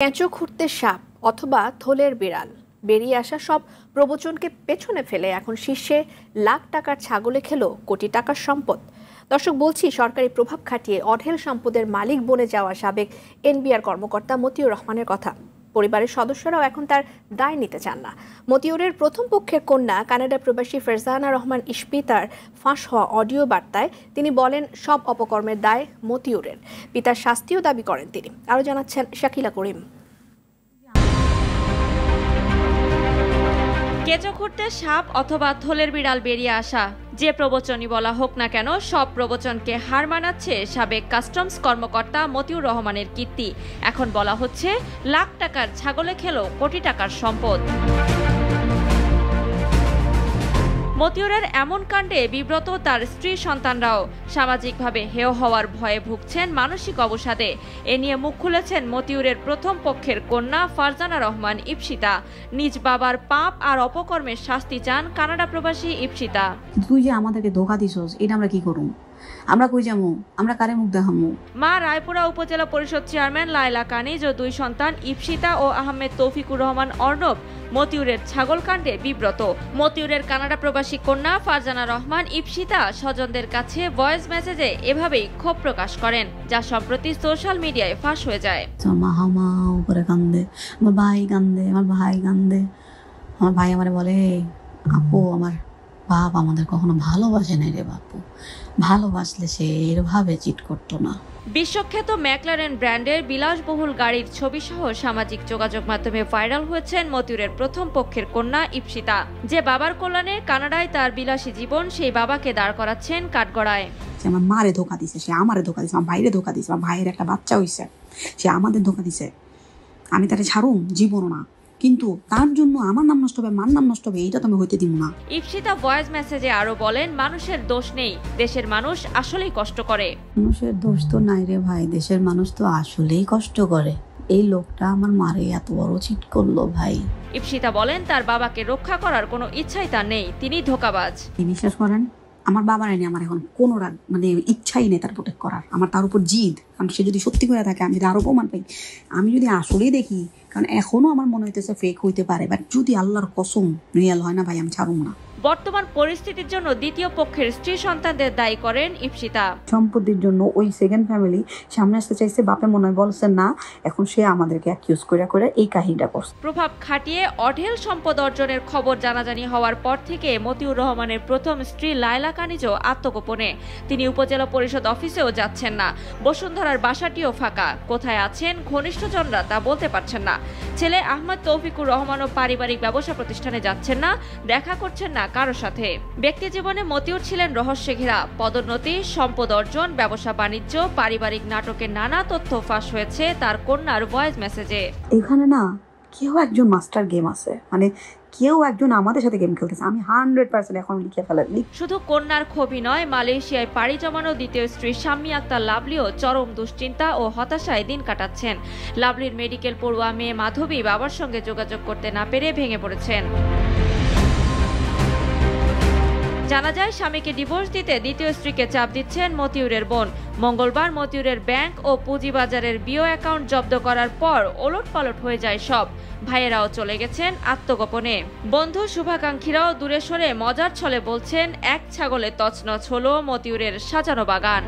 কেঁচো খুঁড়তে সাপ অথবা থলের বিড়াল বেরিয়ে আসা সব প্রবচনকে পেছনে ফেলে এখন শীর্ষে লাখ টাকার ছাগলে খেলো কোটি টাকার সম্পদ। দর্শক, বলছি সরকারি প্রভাব খাটিয়ে অঢেল সম্পদের মালিক বনে যাওয়া সাবেক এনবিআর কর্মকর্তা মতিউর রহমানের কথা। পরিবারের সদস্যরাও এখন তার দায় নিতে চান না। মতিউরের প্রথম পক্ষের কন্যা কানাডা প্রবাসী ফারজানা রহমান ইশপিতার ফাঁস হওয়া অডিও বার্তায় তিনি বলেন সব অপকর্মের দায় মতিউরের। পিতার শাস্তিও দাবি করেন তিনি। আরও জানাচ্ছেন শাকিলা করিম। কেঁচো খুঁড়তে সাপ অথবা থলের বিড়াল বেরিয়ে আসা, যে প্রবচনই বলা হোক না কেন, সব প্রবচনকে হার মানাচ্ছে সাবেক কাস্টমস কর্মকর্তা মতিউর রহমানের কীর্তি। এখন বলা হচ্ছে লাখ টাকার ছাগলে খেলো কোটি টাকার সম্পদ। মতিউরের এমন কাণ্ডে বিব্রত তার স্ত্রী সন্তানরাও। সামাজিকভাবে হেয় হওয়ার ভয়ে ভুগছেন মানসিক অবসাদে। এ নিয়ে মুখ খুলেছেন মতিউরের প্রথম পক্ষের কন্যা ফারজানা রহমান ইপসিতা। নিজ বাবার পাপ আর অপকর্মের শাস্তি চান কানাডা প্রবাসী ইপসিতা। তুই যে আমাদেরকে ধোকা দিছস, এটা আমরা কি করুম? আমরা কই যামু? আমরা কারে মুখ দেখামু? মা রায়পুরা উপজেলা পরিষদ চেয়ারম্যান লায়লা কানিজ ও দুই সন্তান ইপসিতা ও আহমেদ তৌফিকুর রহমান অর্ণব মতিউরের ছাগল কাণ্ডে বিব্রত। মতিউরের কানাডা প্রবাসী কন্যা ফারজানা রহমান ইপসিতা স্বজনদের কাছে ভয়েস মেসেজে এভাবেই ক্ষোভ প্রকাশ করেন, যা সম্প্রতি সোশ্যাল মিডিয়ায় ফাঁস হয়ে যায়। মা হামাও করে কান্দে, আমার ভাই কান্দে, আমার ভাই আমারে বলে, আপু আমার বাপ আমাদের কখনো ভালোবাসে নাই রে বাপু, ভালোবাসলে সে এভাবে চিট করতো না। বিশ্বখ্যাত ম্যাকলারেন ব্র্যান্ডের বিলাসবহুল গাড়ির ছবি সহ সামাজিক যোগাযোগ মাধ্যমে ভাইরাল হয়েছেন মতিউরের প্রথম পক্ষের কন্যা ইপসিতা। যে বাবার কল্যাণে কানাডায় তার বিলাসী জীবন, সেই বাবাকে দাঁড় করাচ্ছেন কাঠগড়ায়। আমার মারে ধোকা দিছে, সে আমারে ধোকা দিছে, আমার ভাইরে ধোকা দিছে, আমার ভাইয়ের একটা বাচ্চা হইছে, সে আমাদের ধোকা দিছে। আমি তারে ছাড়ুম জীবনও না, কিন্তু তার জন্য আমার নাম নষ্ট হবে, মার নাম নষ্ট হবে, এইটা তো আমি হইতে দিব না। ইপসিতা ভয়েস মেসেজে আরো বলেন, মানুষের দোষ নেই, দেশের মানুষ আসলেই কষ্ট করে। মানুষের দোষ তো নাই রে ভাই, দেশের মানুষ তো আসলেই কষ্ট করে। এই লোকটা আমার মারে এত বড় চিট করলো ভাই। ইপসিতা বলেন তার বাবাকে রক্ষা করার কোনো ইচ্ছাই তার নেই, তিনি ধোঁকাবাজ। বিশ্বাস করেন, আমার বাবার নিয়ে আমার এখন কোনো ইচ্ছাই নেই তার প্রোটেক্ট করার। আমার তার উপর জিদ, কারণ সে যদি সত্যি করে থাকে, আমি যদি আরো প্রমাণ পাই, আমি যদি আসলেই দেখি, কারণ এখনো আমার মনে হইতেছে ফেক হইতে পারে, বাট যদি আল্লাহর কসম রিয়েল হয় না ভাই, আমি ছাড়ুম না। বর্তমান পরিস্থিতির জন্য দ্বিতীয় পক্ষের স্ত্রী সন্তানদের দায়ী করেন ইপসিতা। সম্পত্তির জন্য ওই সেকেন্ড ফ্যামিলি সামনে আসতে চাইছে, বাপে মনে হয় বলছে না, এখন সে আমাদেরকে অ্যাকিউজ করে এই কাহিনীটা করছে। প্রভাব খাটিয়ে অঢেল সম্পদ অর্জনের খবর জানাজানি হওয়ার পর থেকে মতিউর রহমানের প্রথম স্ত্রী লায়লা কানিজও আত্মগোপনে। তিনি উপজেলা পরিষদ অফিসেও যাচ্ছেন না, বসুন্ধরার বাসাটিও ফাঁকা। কোথায় আছেন ঘনিষ্ঠজনরা তা বলতে পারছেন না। ছেলে আহমেদ তৌফিকুর রহমানও পারিবারিক ব্যবসা প্রতিষ্ঠানে যাচ্ছেন না, দেখা করছেন না কারো সাথে। ব্যক্তি জীবনে মতিউর ছিলেন রহস্যে ঘেরা। পদোন্নতি, সম্পদ অর্জন, ব্যবসা বাণিজ্য, পারিবারিক নাটকের নানা তথ্য ফাঁস হয়েছে তার কন্যার ভয়েস মেসেজে। এখানে না কেউ একজন মাস্টার গেম আছে, মানে কেউ একজন আমাদের সাথে গেম খেলতেছে। আমি 100% এখন লিখে ফেলি। শুধু কন্যার ক্ষোভই নয়, মালয়েশিয়ায় পাড়ি জমানো দ্বিতীয় স্ত্রী শাম্মী আক্তার লাভলিও চরম দুশ্চিন্তা ও হতাশায় দিন কাটাচ্ছেন। লাভলির মেডিকেল পড়ুয়া মেয়ে মাধবী বাবার সঙ্গে যোগাযোগ করতে না পেরে ভেঙে পড়েছেন। জানা যায়, স্বামীকে ডিভোর্স দিতে দ্বিতীয় স্ত্রীকে চাপ দিচ্ছেন মতিউরের বোন। মঙ্গলবার মতিউরের ব্যাংক ও পুঁজিবাজারের বিও অ্যাকাউন্ট জব্দ করার পর ওলটপালট হয়ে যায় সব। ভাইয়েরাও চলে গেছেন আত্মগোপনে। বন্ধু শুভাকাঙ্ক্ষীরাও দূরে সরে মজার ছলে বলছেন, এক ছাগলে তছনছ হলো মতিউরের সাজানো বাগান।